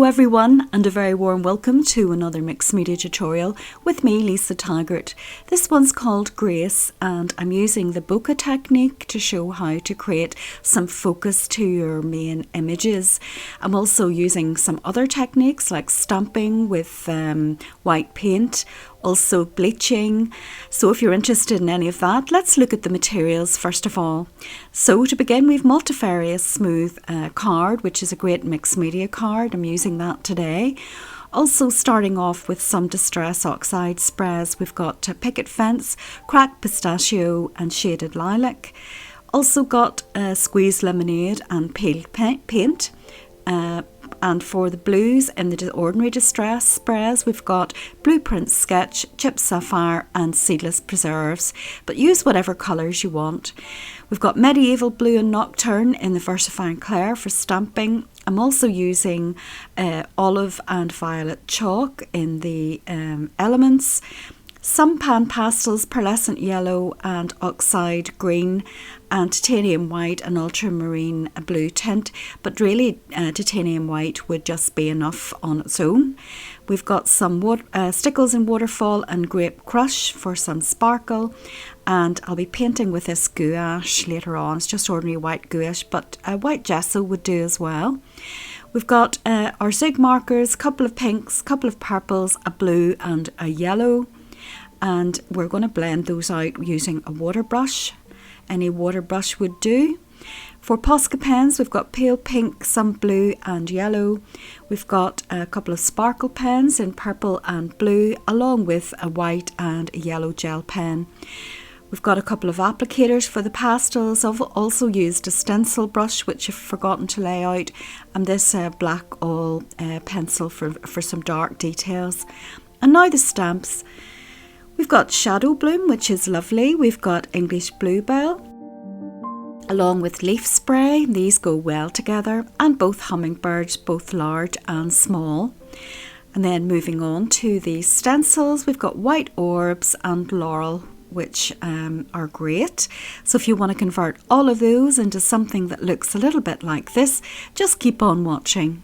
Hello everyone, and a very warm welcome to another mixed media tutorial with me, Lisa Taggart. This one's called Grace, and I'm using the bokeh technique to show how to create some focus to your main images. I'm also using some other techniques like stamping with white paint, also bleaching. So if you're interested in any of that, let's look at the materials first of all. So to begin, we've Multifarious smooth card, which is a great mixed media card. I'm using that today. Also starting off with some Distress Oxide sprays, we've got Picket Fence, Cracked Pistachio and Shaded Lilac. Also got Squeezed Lemonade and Pale Paint. And for the blues in the ordinary distress sprays, we've got Blueprint Sketch, Chip Sapphire and Seedless Preserves, but use whatever colours you want. We've got Medieval Blue and Nocturne in the Versifying Clair for stamping. I'm also using Olive and Violet Chalk in the Elements. Some pan pastels, pearlescent yellow and oxide green, and titanium white and ultramarine blue tint, but really titanium white would just be enough on its own. We've got some Stickles in Waterfall and Grape Crush for some sparkle, and I'll be painting with this gouache later on. It's just ordinary white gouache, but white gesso would do as well. We've got our Zig markers, couple of pinks, couple of purples, a blue and a yellow. And we're going to blend those out using a water brush. Any water brush would do. For Posca pens, we've got pale pink, some blue and yellow. We've got a couple of sparkle pens in purple and blue, along with a white and a yellow gel pen. We've got a couple of applicators for the pastels. I've also used a stencil brush, which I've forgotten to lay out, and this black oil pencil for some dark details. And now the stamps. We've got Shadow Bloom, which is lovely. We've got English Bluebell, along with Leaf Spray. These go well together. And both hummingbirds, both large and small. And then moving on to the stencils, we've got White Orbs and Laurel, which are great. So if you want to convert all of those into something that looks a little bit like this, just keep on watching.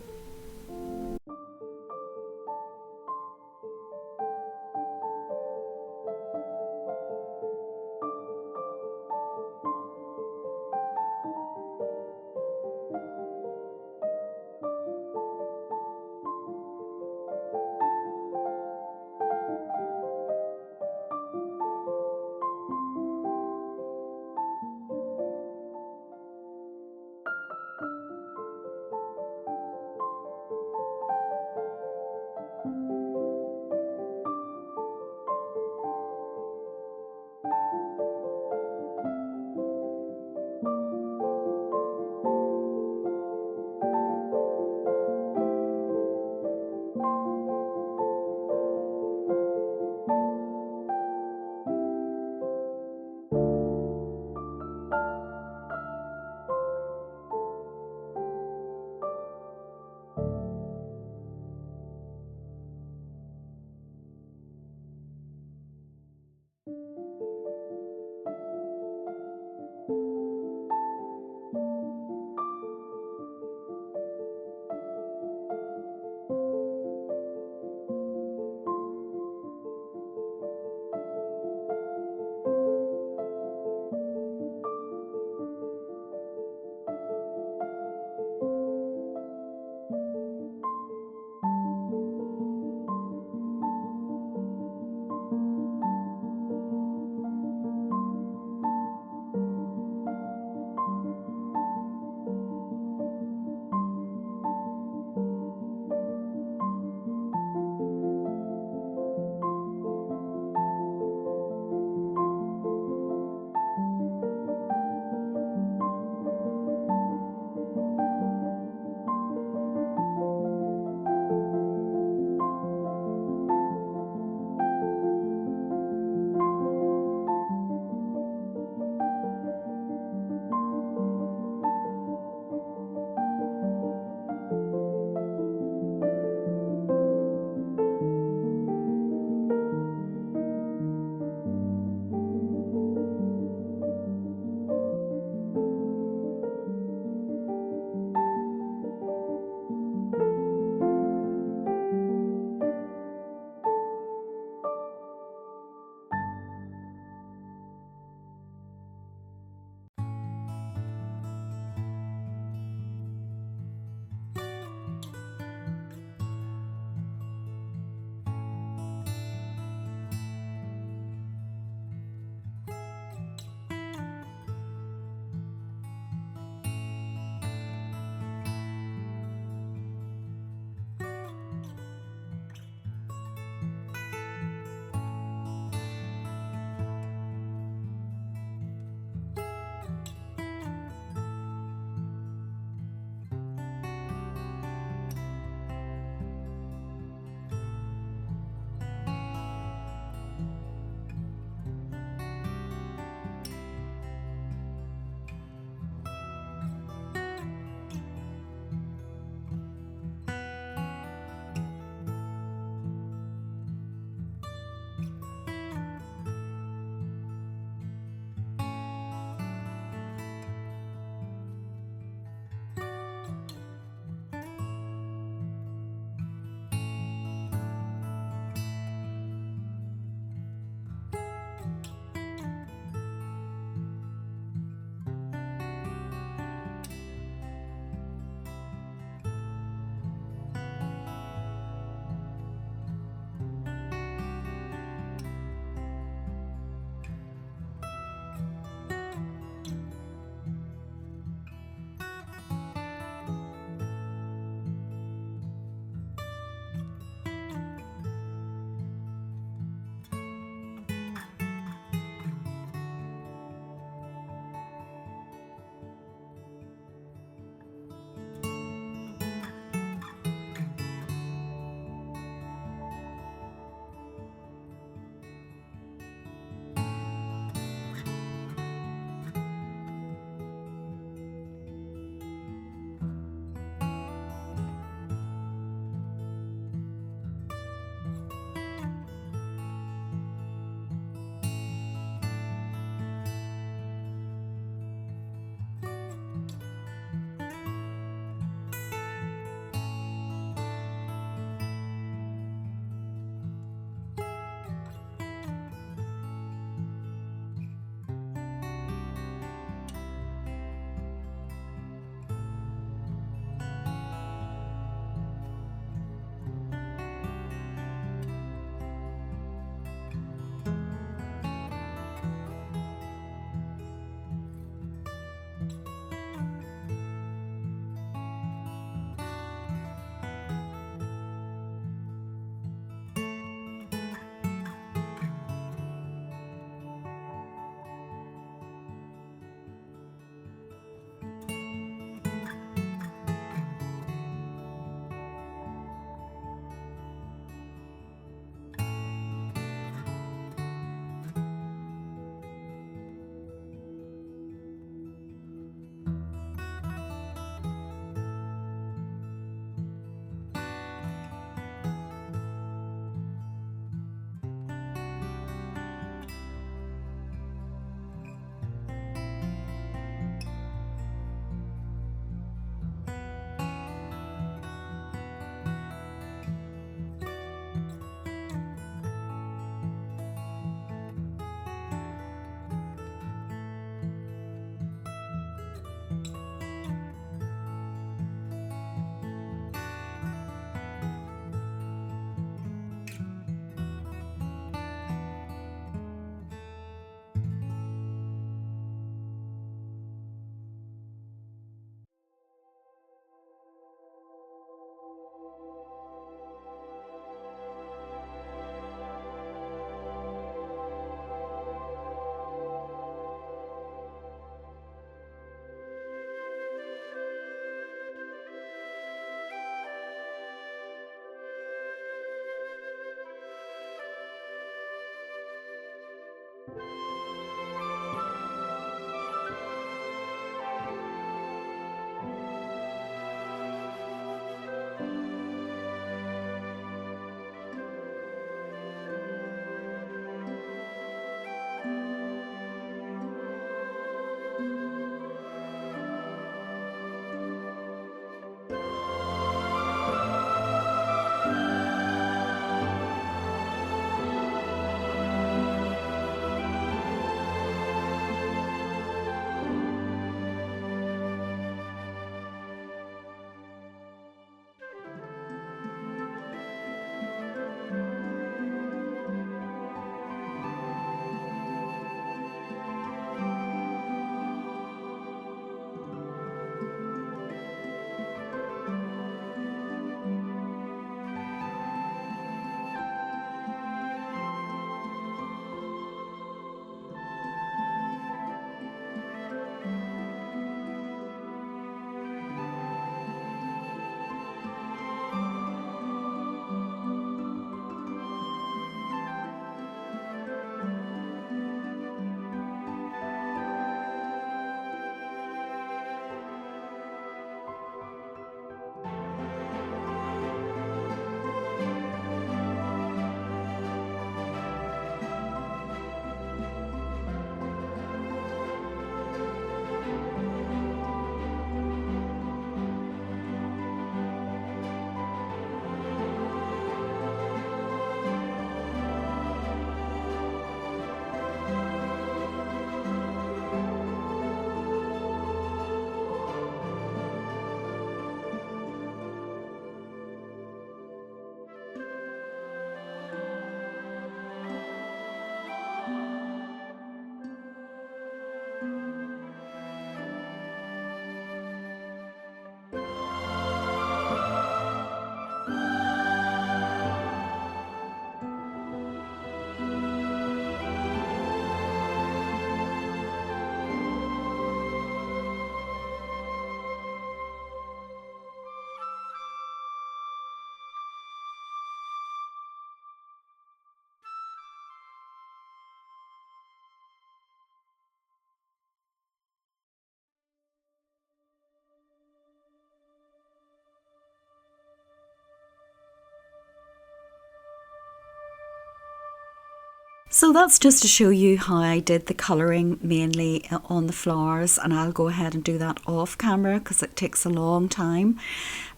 So that's just to show you how I did the colouring mainly on the flowers, and I'll go ahead and do that off camera because it takes a long time.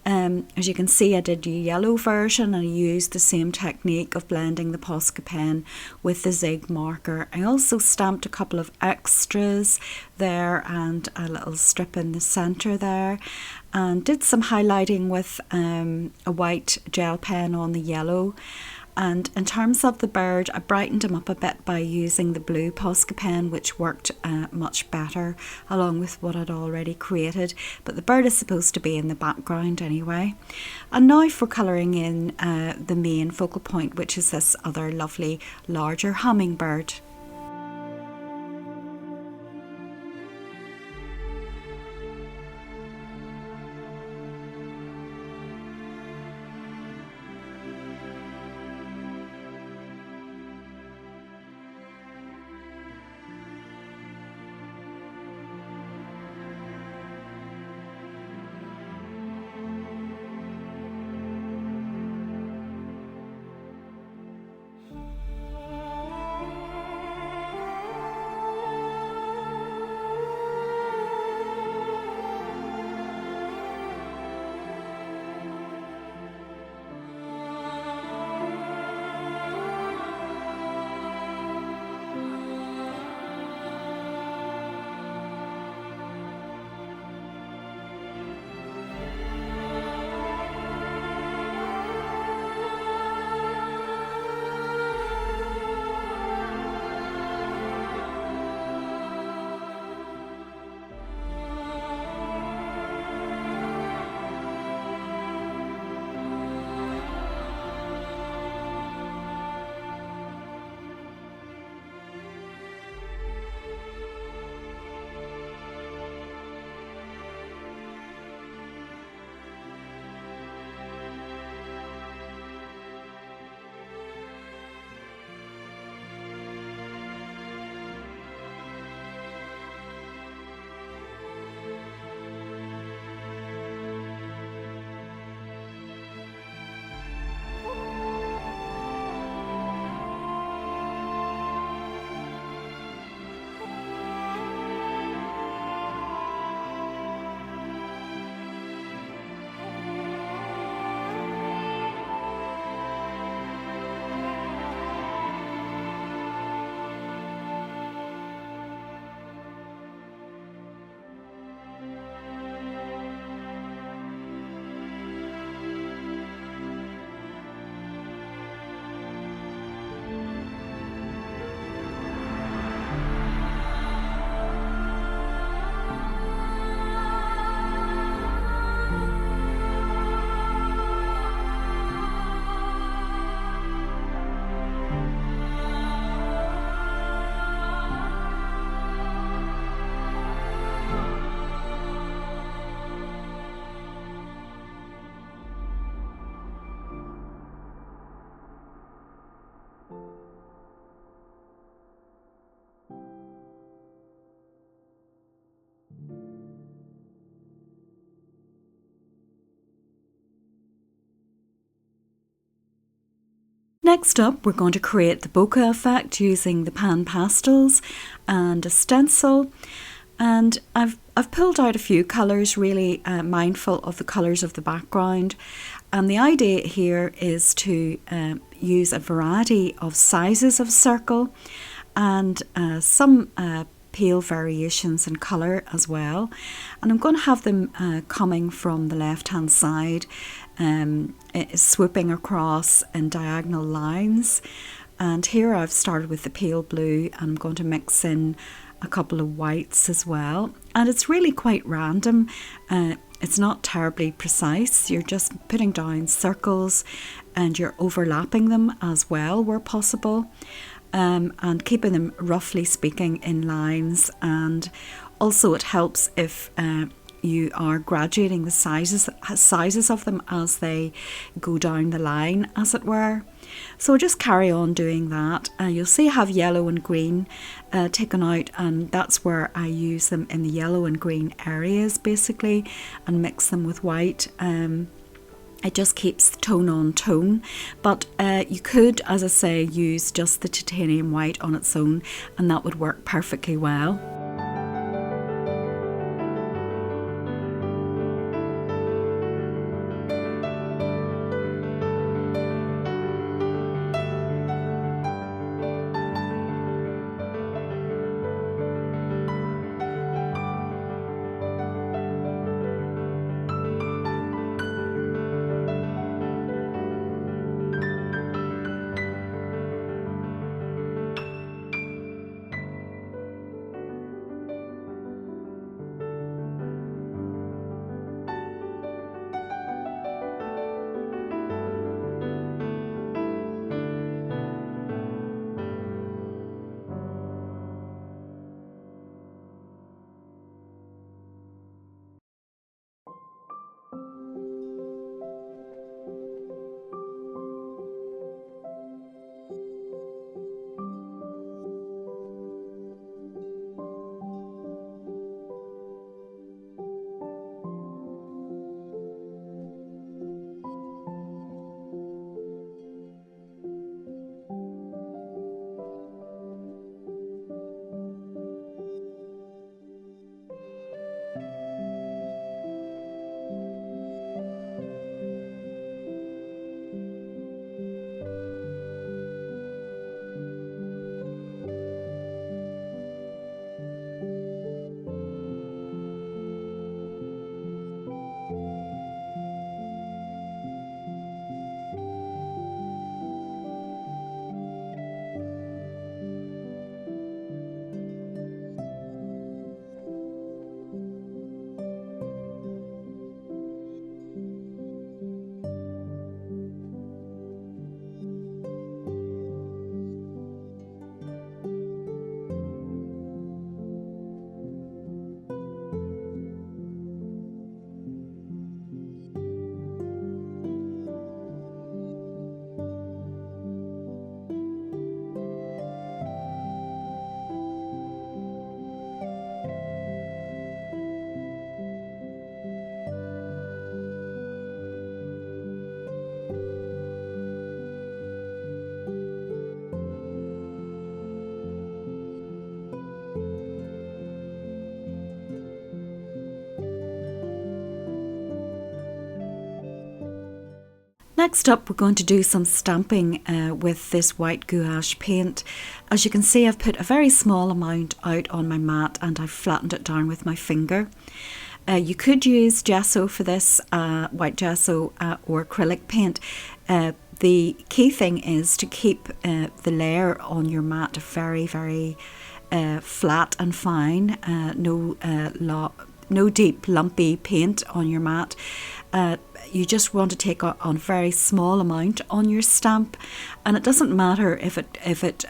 As you can see, I did the yellow version and I used the same technique of blending the Posca pen with the zig marker. I also stamped a couple of extras there and a little strip in the centre there, and did some highlighting with a white gel pen on the yellow. And in terms of the bird, I brightened him up a bit by using the blue Posca pen, which worked much better along with what I'd already created. But the bird is supposed to be in the background anyway. And now for colouring in the main focal point, which is this other lovely larger hummingbird. Next up, we're going to create the bokeh effect using the pan pastels and a stencil. And I've pulled out a few colours, really mindful of the colours of the background. And the idea here is to use a variety of sizes of circle and some pale variations in colour as well. And I'm going to have them coming from the left hand side, swooping across in diagonal lines. And here I've started with the pale blue, and I'm going to mix in a couple of whites as well. And it's really quite random. It's not terribly precise. You're just putting down circles and you're overlapping them as well where possible. And keeping them, roughly speaking, in lines. And also it helps if you are graduating the sizes of them as they go down the line, as it were. So just carry on doing that. You'll see I have yellow and green taken out, and that's where I use them in the yellow and green areas basically, and mix them with white. It just keeps the tone on tone, but you could, as I say, use just the titanium white on its own, and that would work perfectly well. Next up, we're going to do some stamping with this white gouache paint. As you can see, I've put a very small amount out on my mat and I've flattened it down with my finger. You could use gesso for this, white gesso or acrylic paint. The key thing is to keep the layer on your mat very, very flat and fine. No deep lumpy paint on your mat. You just want to take on a very small amount on your stamp, and it doesn't matter if it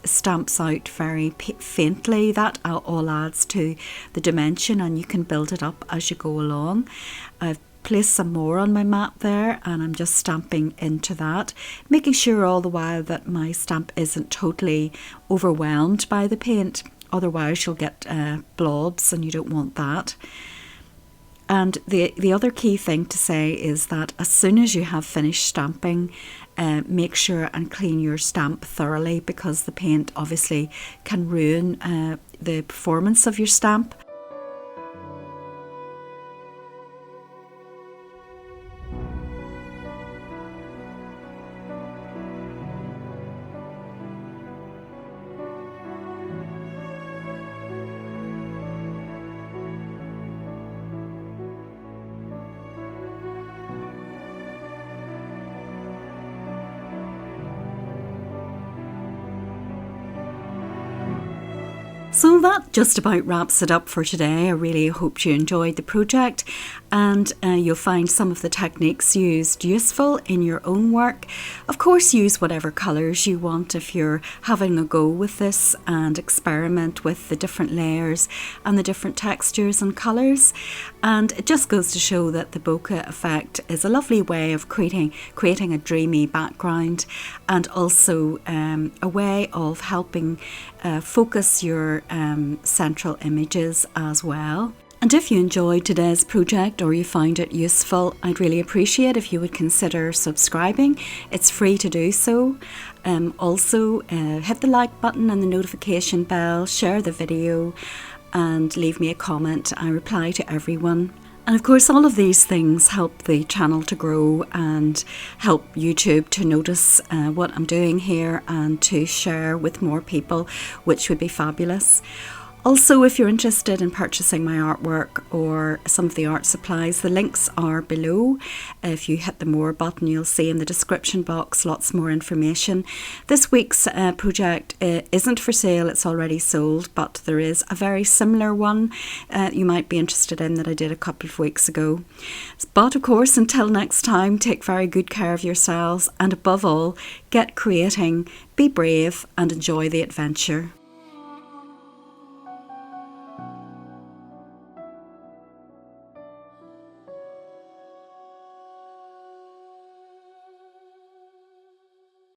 stamps out very faintly. That all adds to the dimension, and you can build it up as you go along. I've placed some more on my mat there, and I'm just stamping into that, making sure all the while that my stamp isn't totally overwhelmed by the paint. Otherwise you'll get blobs, and you don't want that. And the other key thing to say is that as soon as you have finished stamping, make sure and clean your stamp thoroughly, because the paint obviously can ruin the performance of your stamp. So that just about wraps it up for today. I really hope you enjoyed the project, and you'll find some of the techniques used useful in your own work. Of course, use whatever colours you want if you're having a go with this, and experiment with the different layers and the different textures and colours. And it just goes to show that the bokeh effect is a lovely way of creating a dreamy background, and also a way of helping focus your central images as well. And if you enjoyed today's project or you found it useful, I'd really appreciate if you would consider subscribing. It's free to do so. Also, hit the like button and the notification bell, share the video, and leave me a comment. I reply to everyone. And of course, all of these things help the channel to grow and help YouTube to notice what I'm doing here and to share with more people, which would be fabulous. Also, if you're interested in purchasing my artwork or some of the art supplies, the links are below. If you hit the More button, you'll see in the description box lots more information. This week's project isn't for sale, it's already sold, but there is a very similar one you might be interested in that I did a couple of weeks ago. But of course, until next time, take very good care of yourselves, and above all, get creating, be brave and enjoy the adventure.